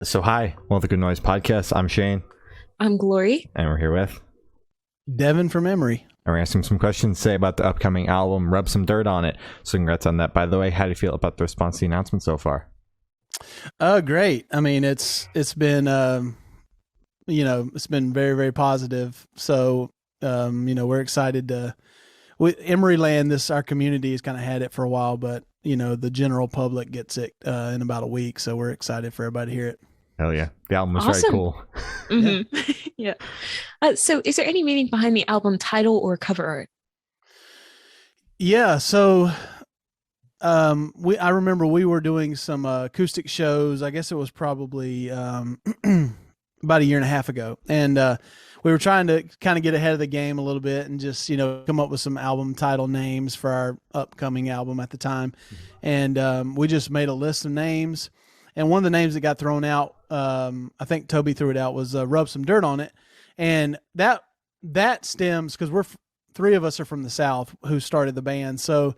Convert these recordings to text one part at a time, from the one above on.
So hi, well, the Good Noise Podcast. I'm Shane, I'm Glory. and we're here with, Devin from Emery. and we're asking some questions today about the upcoming album, Rub Some Dirt on It. So congrats on that. By the way, how do you feel about the response to the announcement so far? Great. I mean, it's been it's been very, very positive. So we're excited to with Emery Land. Our community has kind of had it for a while, but the general public gets it in about a week. So we're excited for everybody to hear it. Hell yeah, the album was Awesome. very cool. Mm-hmm. Yeah. So is there any meaning behind the album title or cover art? Yeah. So I remember we were doing some acoustic shows. I guess it was probably about a year and a half ago, and we were trying to kind of get ahead of the game a little bit and just come up with some album title names for our upcoming album at the time. And we just made a list of names, and one of the names that got thrown out, I think Toby threw it out, was Rub Some Dirt on It. And that stems because three of us are from the South who started the band, so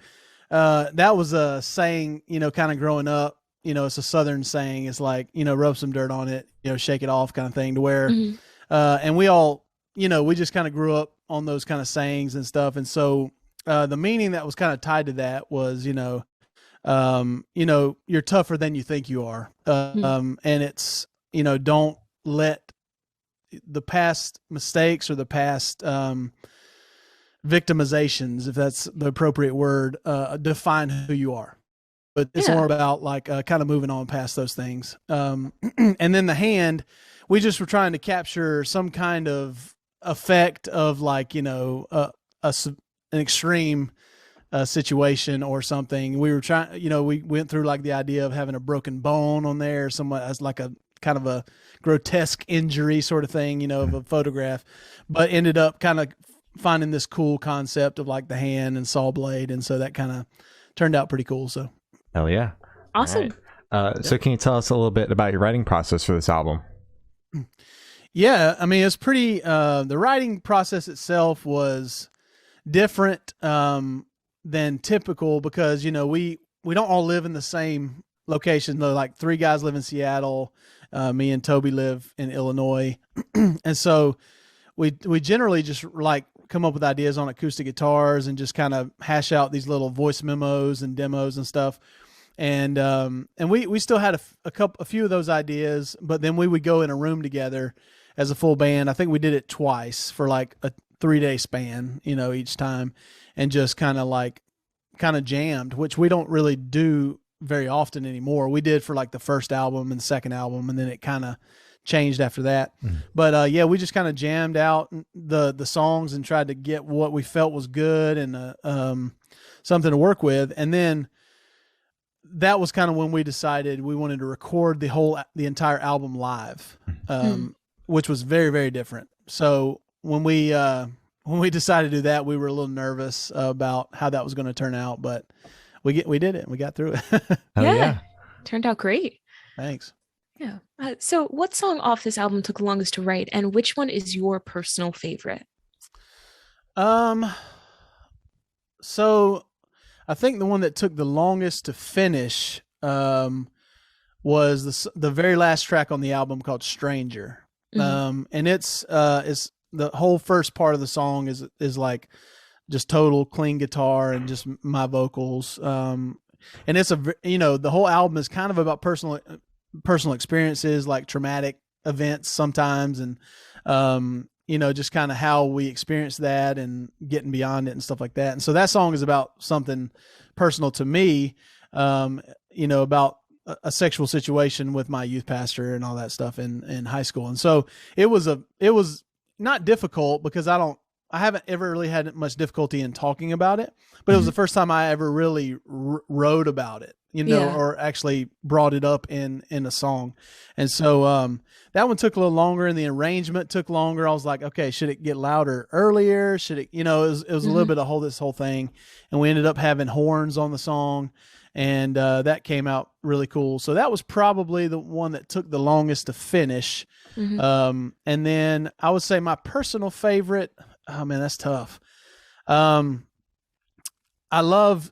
that was a saying, kind of growing up. It's a Southern saying. It's like, rub some dirt on it, shake it off kind of thing, to where, and we all, we just kind of grew up on those kind of sayings and stuff. And so, the meaning that was kind of tied to that was, you're tougher than you think you are. And it's, don't let the past mistakes or the past, victimizations, if that's the appropriate word, define who you are. But it's more about like kind of moving on past those things. And then the hand, we just were trying to capture some kind of effect of like, an extreme situation or something. We were trying, we went through like the idea of having a broken bone on there, somewhat as like a kind of a grotesque injury sort of thing, of a photograph, but ended up kind of finding this cool concept of like the hand and saw blade. And so that kind of turned out pretty cool. So. Hell yeah. Awesome. Right. So can you tell us a little bit about your writing process for this album? Yeah. I mean, it's pretty, the writing process itself was different, than typical because, we don't all live in the same location. Though, like three guys live in Seattle. Me and Toby live in Illinois. And so we generally just like come up with ideas on acoustic guitars and just kind of hash out these little voice memos and demos and stuff. And we still had a few of those ideas, but then we would go in a room together as a full band. I think we did it twice for like a 3-day span, each time, and just kind of jammed, which we don't really do very often anymore. We did for like the first album and the second album, and then it kind of changed after that. But we just kind of jammed out the songs and tried to get what we felt was good and something to work with. And then that was kind of when we decided we wanted to record the entire album live, which was very, very different. So when we decided to do that, we were a little nervous about how that was going to turn out, but we did it. We got through it. Yeah. Turned out great. Thanks. Yeah. So what song off this album took longest to write, and which one is your personal favorite? So I think the one that took the longest to finish was the very last track on the album, called Stranger. And it's the whole first part of the song is like just total clean guitar and just my vocals. And it's the whole album is kind of about personal experiences, like traumatic events sometimes, and just kind of how we experience that and getting beyond it and stuff like that. And so that song is about something personal to me, about a sexual situation with my youth pastor and all that stuff in high school. And so it was not difficult because I haven't ever really had much difficulty in talking about it, but it was the first time I ever really wrote about it, or actually brought it up in a song. And so, that one took a little longer, and the arrangement took longer. I was like, okay, should it get louder earlier? Should it, it was a little bit of this whole thing. And we ended up having horns on the song, and, that came out really cool. So that was probably the one that took the longest to finish. And then I would say my personal favorite, oh man, that's tough. I love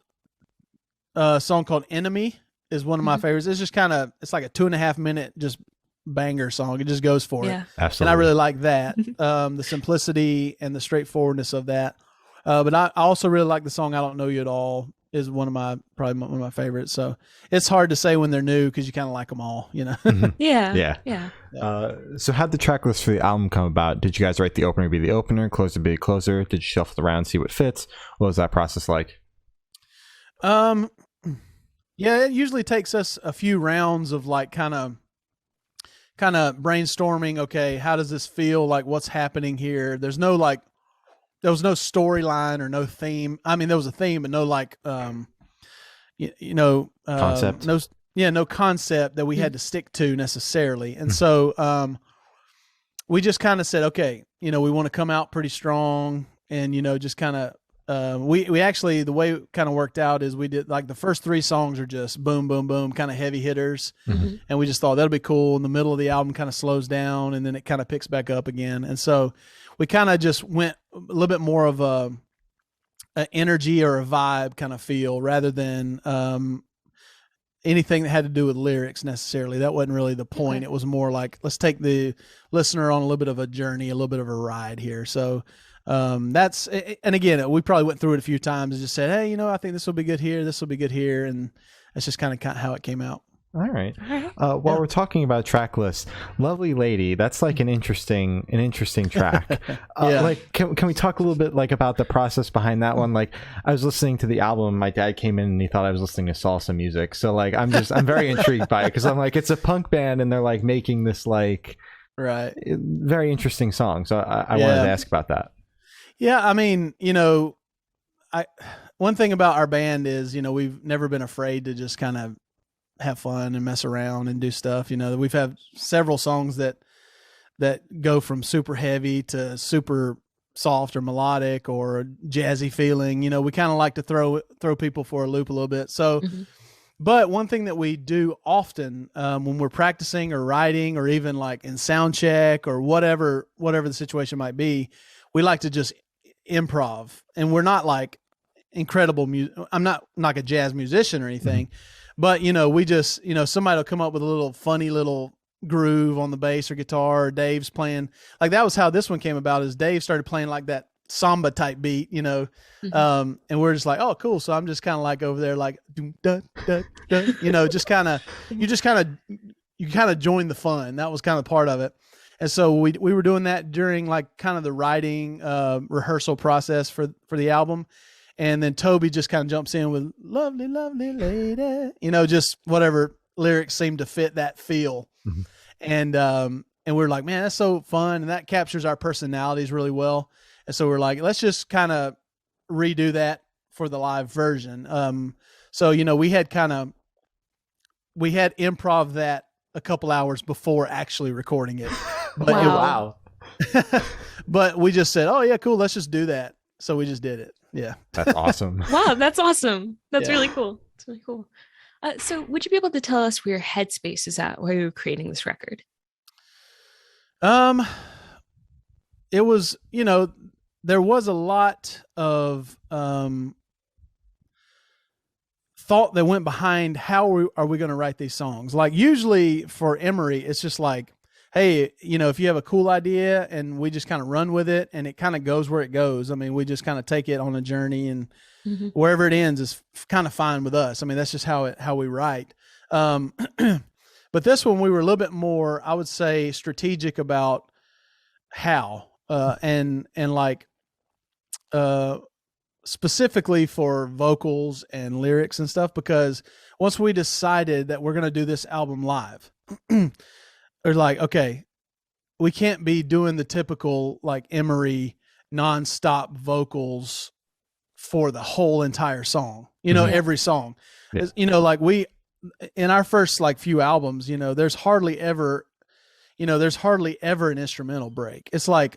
a song called Enemy is one of my favorites. It's just it's like a 2.5 minute, just banger song. It just goes for it. Absolutely. And I really like that. The simplicity and the straightforwardness of that. But I also really like the song I Don't Know You at All is probably one of my favorites. So it's hard to say when they're new because you kind of like them all, you know? Yeah. So how'd the track list for the album come about? Did you guys write the opener be the opener, closer be the closer? Did you shuffle around, see what fits? What was that process like? Yeah, it usually takes us a few rounds of like kind of brainstorming. Okay, how does this feel? Like, what's happening here? There was no storyline or no theme. I mean, there was a theme, but no like, Concept. No concept that we had to stick to necessarily. And so, we just kind of said, okay, we want to come out pretty strong, and just kind of. We actually, the way it kind of worked out is we did like the first 3 songs are just boom, boom, boom, kind of heavy hitters. And we just thought that'll be cool. In the middle of the album kind of slows down and then it kind of picks back up again. And so we kind of just went a little bit more of a energy or a vibe kind of feel rather than, anything that had to do with lyrics necessarily. That wasn't really the point. Okay. It was more like, let's take the listener on a little bit of a journey, a little bit of a ride here. So, and again, we probably went through it a few times and just said, hey, I think this will be good here. This will be good here. And that's just kind of how it came out. All right. While we're talking about track lists, Lovely Lady, that's like an interesting track. Like, can we talk a little bit like about the process behind that one? Like, I was listening to the album. My dad came in and he thought I was listening to salsa music. So like, I'm very intrigued by it because I'm like, it's a punk band and they're like making this like very interesting song. So I wanted to ask about that. Yeah. I mean, one thing about our band is, we've never been afraid to just kind of have fun and mess around and do stuff. We've had several songs that go from super heavy to super soft or melodic or jazzy feeling. We kind of like to throw people for a loop a little bit. So, but one thing that we do often when we're practicing or writing or even like in sound check or whatever the situation might be, we like to just improv. And we're not like incredible I'm not like a jazz musician or anything. But, we just, somebody will come up with a little funny little groove on the bass or guitar, or Dave's playing. Like, that was how this one came about, is Dave started playing like that samba type beat, and we're just like, oh, cool. So I'm just kind of like over there, like, just kind of, you kind of join the fun. That was kind of part of it. And so we were doing that during like kind of the writing rehearsal process for the album. And then Toby just kind of jumps in with lovely, lovely lady, just whatever lyrics seem to fit that feel. And we're like, man, that's so fun. And that captures our personalities really well. And so we're like, let's just kind of redo that for the live version. So, we had improv that a couple hours before actually recording it. But wow. But we just said, oh yeah, cool. Let's just do that. So we just did it. Yeah. That's awesome. Wow. That's awesome. That's really cool. It's really cool. So would you be able to tell us where your headspace is at while you were creating this record? It was, there was a lot of thought that went behind how are we going to write these songs. Like usually for Emery, it's just like, hey, if you have a cool idea and we just kind of run with it and it kind of goes where it goes. I mean, we just kind of take it on a journey and wherever it ends is kind of fine with us. I mean, that's just how we write. But this one, we were a little bit more, I would say, strategic about how, and like, specifically for vocals and lyrics and stuff, because once we decided that we're going to do this album live, or like, okay, we can't be doing the typical like Emery nonstop vocals for the whole entire song, every song, like in our first like few albums, there's hardly ever an instrumental break. It's like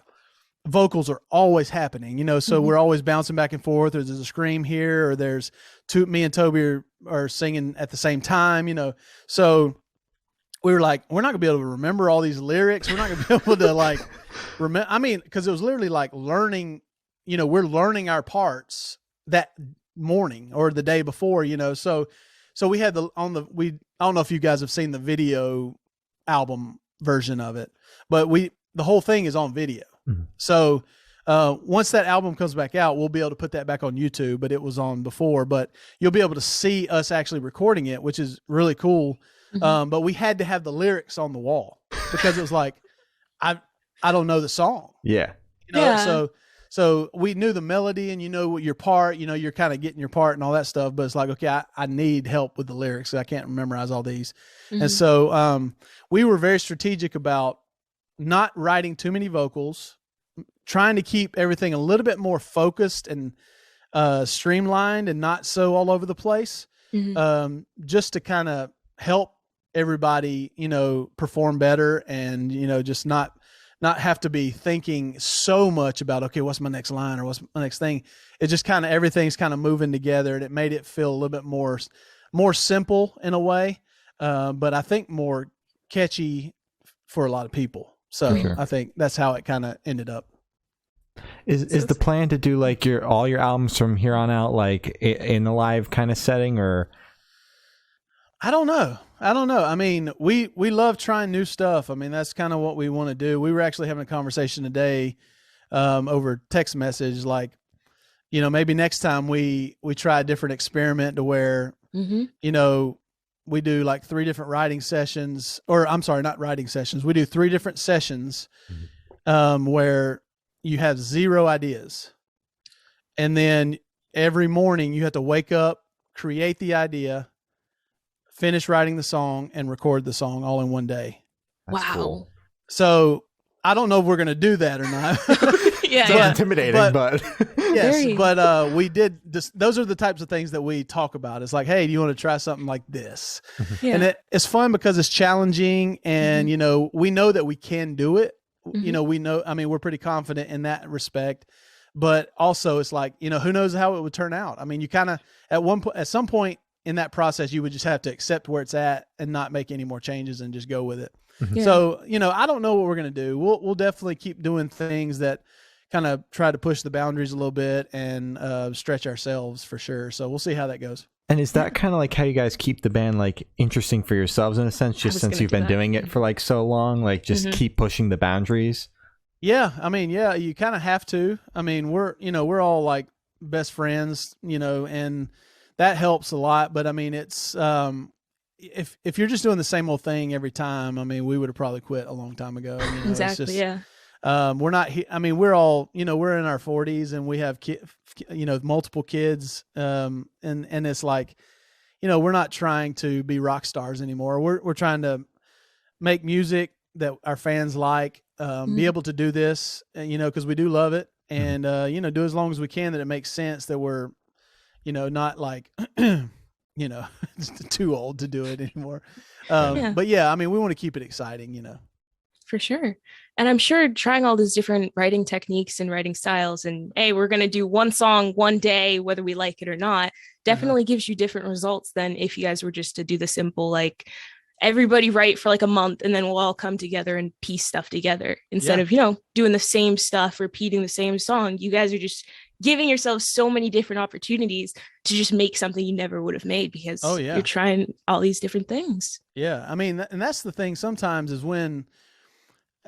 vocals are always happening, so we're always bouncing back and forth, or there's a scream here, or there's me and Toby are singing at the same time, so we were like, we're not gonna be able to remember all these lyrics. We're not gonna be able to like remember. I mean, because it was literally like learning. We're learning our parts that morning or the day before. So we had I don't know if you guys have seen the video album version of it, but the whole thing is on video. Mm-hmm. So once that album comes back out, we'll be able to put that back on YouTube, but it was on before, but you'll be able to see us actually recording it, which is really cool. Mm-hmm. But we had to have the lyrics on the wall because it was like, I don't know the song. Yeah. So we knew the melody and your part, you're kind of getting your part and all that stuff, but it's like, okay, I need help with the lyrics. I can't memorize all these. Mm-hmm. And so we were very strategic about not writing too many vocals, trying to keep everything a little bit more focused and streamlined and not so all over the place, just to kind of help everybody, perform better and, just not have to be thinking so much about, okay, what's my next line or what's my next thing. It just kind of, everything's kind of moving together, and it made it feel a little bit more simple in a way, but I think more catchy for a lot of people. So sure. I think that's how it kind of ended up. Is the plan to do like all your albums from here on out, like in a live kind of setting, or? I don't know. I mean, we love trying new stuff. I mean, that's kind of what we want to do. We were actually having a conversation today over text message, like, maybe next time we try a different experiment to where, we do like 3 different writing sessions, or I'm sorry, not writing sessions. We do 3 different sessions where you have 0 ideas. And then every morning you have to wake up, create the idea, finish writing the song, and record the song all in one day. That's wow. Cool. So I don't know if we're going to do that or not. Yeah. It's intimidating, but yes, but we did this. Those are the types of things that we talk about. It's like, hey, do you want to try something like this? Yeah. And it's fun because it's challenging, and we know that we can do it. We know, I mean, we're pretty confident in that respect, but also it's like, who knows how it would turn out. I mean, you kind of at some point in that process, you would just have to accept where it's at and not make any more changes and just go with it. Yeah. So, I don't know what we're going to do. We'll definitely keep doing things that kind of try to push the boundaries a little bit and stretch ourselves for sure. So we'll see how that goes. And is that kind of like how you guys keep the band like interesting for yourselves in a sense, just since you've been doing it for like so long, like just keep pushing the boundaries? Yeah. I mean, yeah, you kind of have to. I mean, we're all like best friends, and that helps a lot. But I mean, it's if you're just doing the same old thing every time, I mean, we would have probably quit a long time ago. Exactly. It's just, yeah. We're not. I mean, we're all. We're in our 40s and we have multiple kids. And it's like, we're not trying to be rock stars anymore. We're trying to make music that our fans like. Be able to do this, because we do love it, and do as long as we can that it makes sense, that we're, not like, too old to do it anymore. But yeah, I mean, we want to keep it exciting, For sure. And I'm sure trying all these different writing techniques and writing styles and, hey, we're going to do one song one day, whether we like it or not, definitely gives you different results than if you guys were just to do the simple, like everybody write for like a month and then we'll all come together and piece stuff together instead of, doing the same stuff, repeating the same song. You guys are just giving yourselves so many different opportunities to just make something you never would have made because you're trying all these different things. Yeah. I mean, and that's the thing sometimes is when,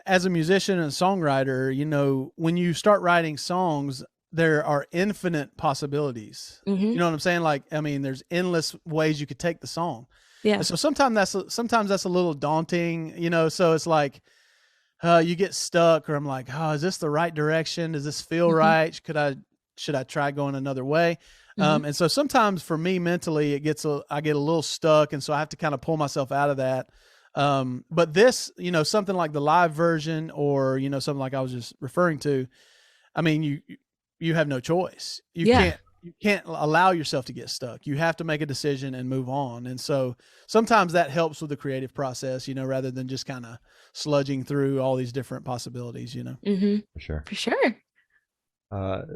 as a musician and a songwriter, when you start writing songs, there are infinite possibilities. You know what I'm saying? Like, I mean, there's endless ways you could take the song. Yeah. And so sometimes that's a little daunting, so it's like, you get stuck, or I'm like, oh, is this the right direction? Does this feel right? Should I try going another way? And so sometimes for me mentally, I get a little stuck. And so I have to kind of pull myself out of that. But this, something like the live version or, something like I was just referring to, I mean, you have no choice. You can't allow yourself to get stuck. You have to make a decision and move on. And so sometimes that helps with the creative process, rather than just kind of sludging through all these different possibilities, For sure. For sure.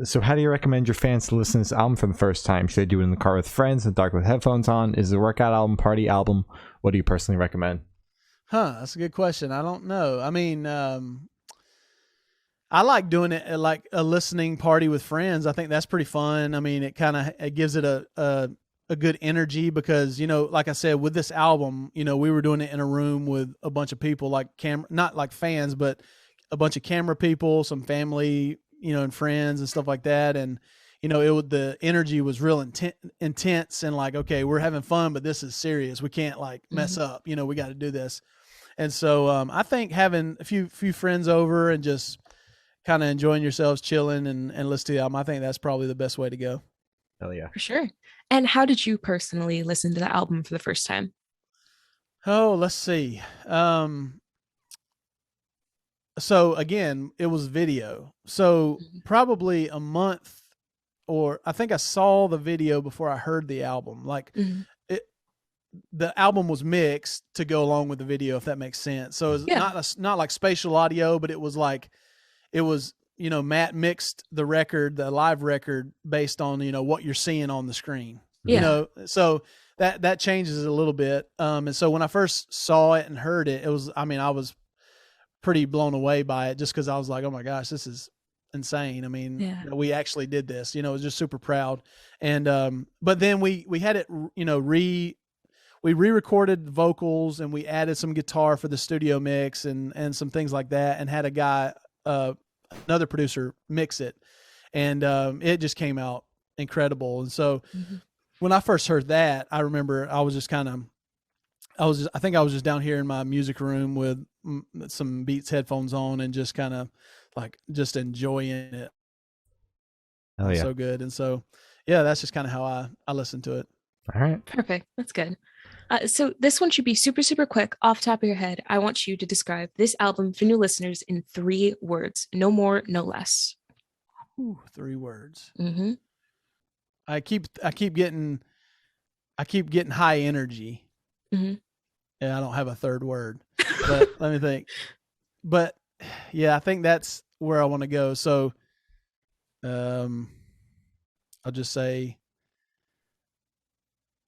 So how do you recommend your fans to listen to this album for the first time? Should they do it in the car with friends, in the dark with headphones on? Is it a workout album, party album? What do you personally recommend? That's a good question. I don't know. I mean, I like doing it at like a listening party with friends. I think that's pretty fun. I mean, it gives it a a good energy because, like I said, with this album, we were doing it in a room with a bunch of people, like not like fans, but a bunch of camera people, some family, and friends and stuff like that. And, the energy was real intense and like, okay, we're having fun, but this is serious. We can't like mess up, we got to do this. And so I think having a few friends over and just kind of enjoying yourselves, chilling and listening to the album, I think that's probably the best way to go. Hell yeah. For sure. And how did you personally listen to the album for the first time? Oh, let's see. So again, it was video. So probably a month, or I think I saw the video before I heard the album. Like the album was mixed to go along with the video, if that makes sense. So it's not like spatial audio, but it was Matt mixed the record, the live record, based on, what you're seeing on the screen. Yeah. So that changes it a little bit. And so when I first saw it and heard it, I was pretty blown away by it just because I was like, oh my gosh, this is insane. I mean, we actually did this, I was just super proud. And, but then we had it, we re-recorded vocals and we added some guitar for the studio mix and some things like that, and had a guy, another producer, mix it. And, it just came out incredible. And so when I first heard that, I remember I was just I think I was just down here in my music room with some Beats headphones on and just kind of like just enjoying it. Oh yeah. So good. And so, yeah, that's just kind of how I listen to it. All right. Perfect. That's good. So this one should be super, super quick. Off the top of your head, I want you to describe this album for new listeners in 3 words. No more, no less. Ooh, 3 words. Mm-hmm. I keep getting high energy. Mm-hmm. Yeah, I don't have a 3rd word, but let me think. But yeah, I think that's where I want to go. So, I'll just say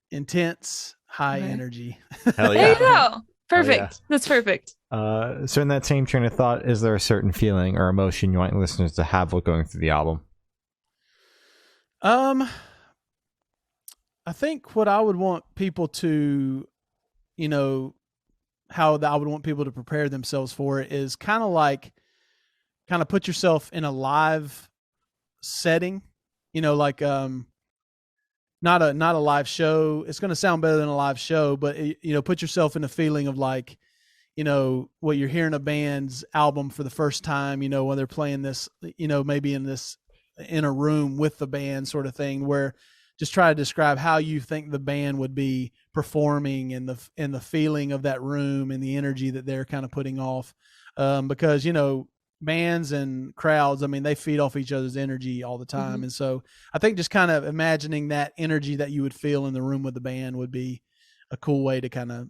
intense, high energy. Hell yeah. There you go. Perfect. Yeah. That's perfect. So in that same train of thought, is there a certain feeling or emotion you want listeners to have while going through the album? I think what I would want people to, how I would want people to prepare themselves for it is kind of put yourself in a live setting, like, not a live show. It's going to sound better than a live show, but put yourself in a feeling of like, what you're hearing a band's album for the first time, when they're playing this, maybe in a room with the band sort of thing, where just try to describe how you think the band would be performing and the feeling of that room and the energy that they're kind of putting off. Because, bands and crowds, I mean, they feed off each other's energy all the time. Mm-hmm. And so I think just kind of imagining that energy that you would feel in the room with the band would be a cool way to kind of,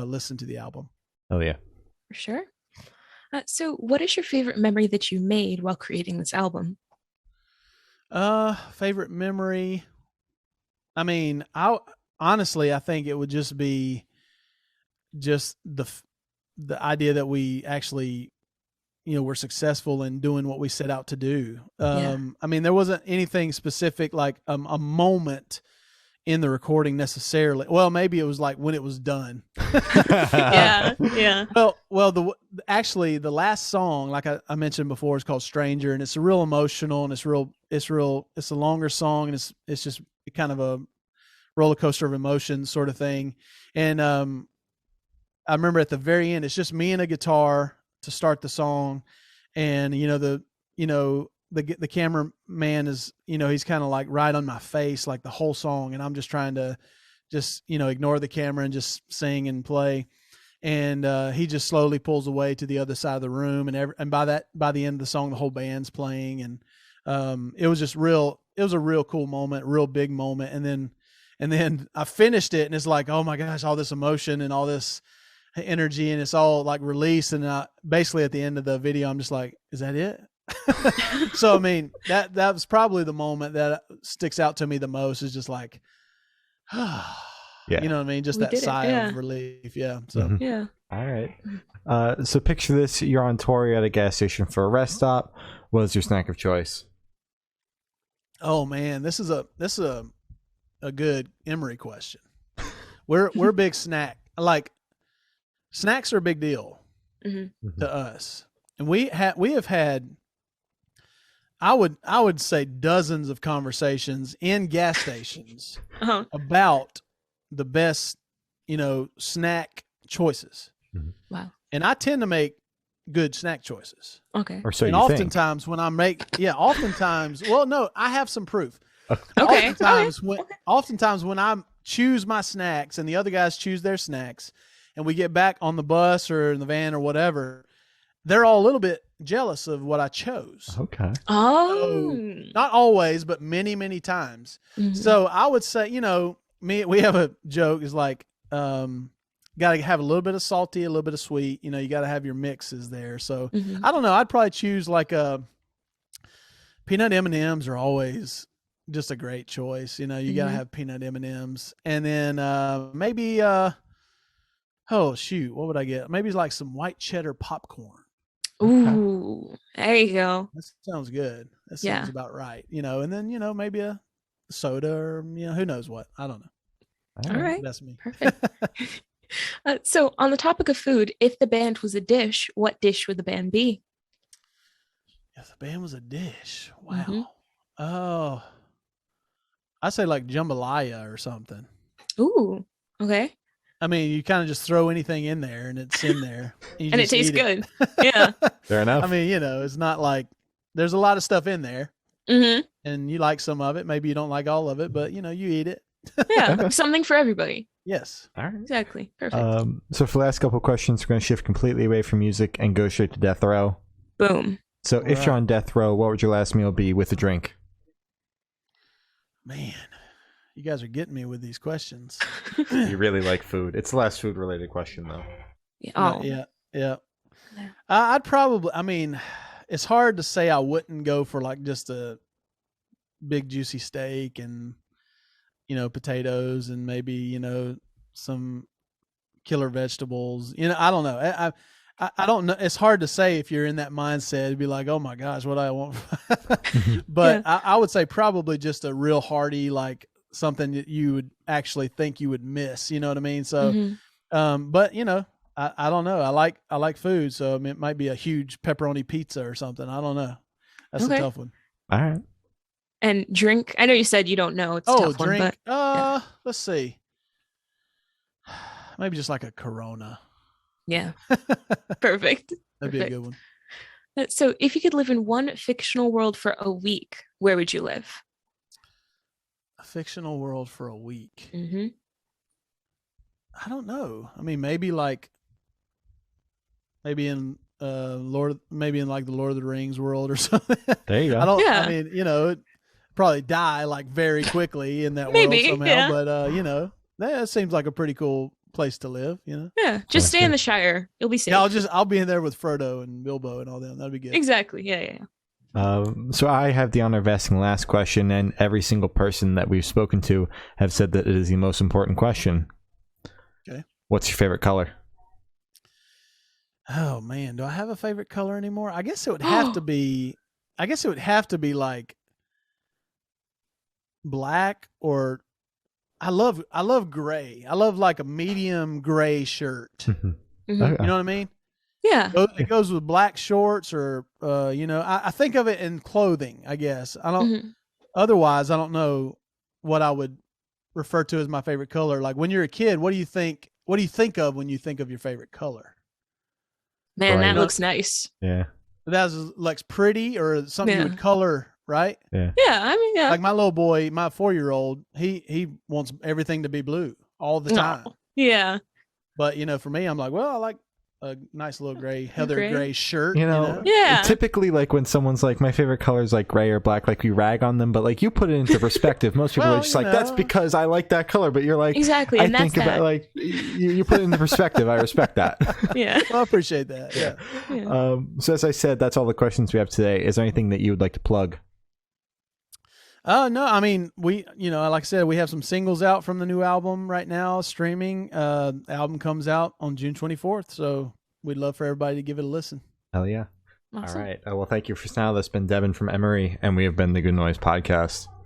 listen to the album. Oh yeah. For sure. So what is your favorite memory that you made while creating this album? Favorite memory. I mean, honestly, I think it would just be just the idea that we actually, we're successful in doing what we set out to do. I mean, there wasn't anything specific, like a moment in the recording necessarily. Well, maybe it was like when it was done. Yeah. Well, the last song, like I mentioned before, is called Stranger, and it's real emotional, and it's a longer song, and it's just kind of a roller coaster of emotions sort of thing. And I remember at the very end, it's just me and a guitar to start the song, and the cameraman is, he's kind of like right on my face like the whole song, and I'm just trying to ignore the camera and just sing and play, and he just slowly pulls away to the other side of the room, and by the end of the song the whole band's playing, and it was a real cool moment, real big moment. And then I finished it, and it's like, oh my gosh, all this emotion and all this energy, and it's all like released. And basically at the end of the video, I'm just like, is that it? So, I mean, that was probably the moment that sticks out to me the most, is just like, yeah. You know what I mean? Just that sigh of relief. Yeah. So, yeah. All right. So picture this, you're on tour, you're at a gas station for a rest stop. What is your snack of choice? Oh man, this is a a good Emery question. We're big snack. Like, snacks are a big deal to us. And we have had, I would say, dozens of conversations in gas stations about the best, snack choices. Wow. And I tend to make good snack choices. Okay. Or so and you oftentimes when I make, oftentimes, well, no, I have some proof. Okay. Oftentimes when I choose my snacks and the other guys choose their snacks and we get back on the bus or in the van or whatever, they're all a little bit jealous of what I chose. Okay. Oh. So, not always, but many, many times. So I would say, we have a joke is like, got to have a little bit of salty, a little bit of sweet, you got to have your mixes there. So I don't know. I'd probably choose like peanut M&Ms are always just a great choice. You got to have peanut M&Ms, and then maybe what would I get? Maybe like some white cheddar popcorn. Ooh, there you go. That sounds good. That sounds about right. And then maybe a soda or who knows what. I don't know. All right. That's me. Perfect. So on the topic of food, if the band was a dish, what dish would the band be? If the band was a dish, wow. Oh, I say like jambalaya or something. Ooh, okay. I mean, you kind of just throw anything in there and it's in there. And it tastes good. Yeah. Fair enough. I mean, it's not like there's a lot of stuff in there and you like some of it. Maybe you don't like all of it, but you eat it. Yeah. Something for everybody. Yes. All right. Exactly. Perfect. So for the last couple of questions, we're going to shift completely away from music and go straight to death row. Boom. So if you're on death row, what would your last meal be with a drink? Man, you guys are getting me with these questions. You really like food. It's the last food related question though. Oh. Yeah. I'd probably, it's hard to say I wouldn't go for like just a big juicy steak and, potatoes and maybe, some killer vegetables. I don't know. I don't know. It's hard to say if you're in that mindset. It'd be like, oh my gosh, what do I want? But I would say probably just a real hearty, like something that you would actually think you would miss. You know what I mean? So, but I don't know. I like food. So it might be a huge pepperoni pizza or something. I don't know. That's a tough one. All right. And drink. I know you said you don't know. It's a tough drink. One, but Let's see. Maybe just like a Corona. Yeah. Perfect. That'd be a good one. So if you could live in one fictional world for a week, where would you live? A fictional world for a week. I don't know. Maybe in like the Lord of the Rings world or something. There you go. It'd probably die like very quickly in that world somehow. But that seems like a pretty cool place to live. Yeah, just stay in the Shire. You'll be safe. Yeah, I'll be in there with Frodo and Bilbo and all them. That'd be good. Exactly. Yeah. So I have the honor of asking the last question, and every single person that we've spoken to have said that it is the most important question. Okay. What's your favorite color? Oh man, do I have a favorite color anymore? I guess it would have to be. Like black, or I love gray. I love like a medium gray shirt. You know what I mean? Yeah. It goes with black shorts or, I think of it in clothing, I guess. I don't, otherwise, I don't know what I would refer to as my favorite color. Like when you're a kid, what do you think of when you think of your favorite color? Man, that looks nice. Yeah. That's like pretty or something you would color, right? Yeah. Yeah. Yeah. Like my little boy, my 4-year-old, he wants everything to be blue all the time. Yeah. But, for me, I'm like, well, I like a nice little heather gray shirt. Yeah. Typically, like when someone's like, my favorite color is like gray or black, like we rag on them, but like you put it into perspective. Most people are just like, that's because I like that color. But you're like, exactly. And I think about like you put it into perspective. I respect that. Yeah. Well, I appreciate that. Yeah. So as I said, that's all the questions we have today. Is there anything that you would like to plug? No, we, like I said, we have some singles out from the new album right now, streaming. The album comes out on June 24th, so we'd love for everybody to give it a listen. Hell yeah. Awesome. All right. Well, thank you for now. That's been Devin from Emery, and we have been the Good Noise Podcast.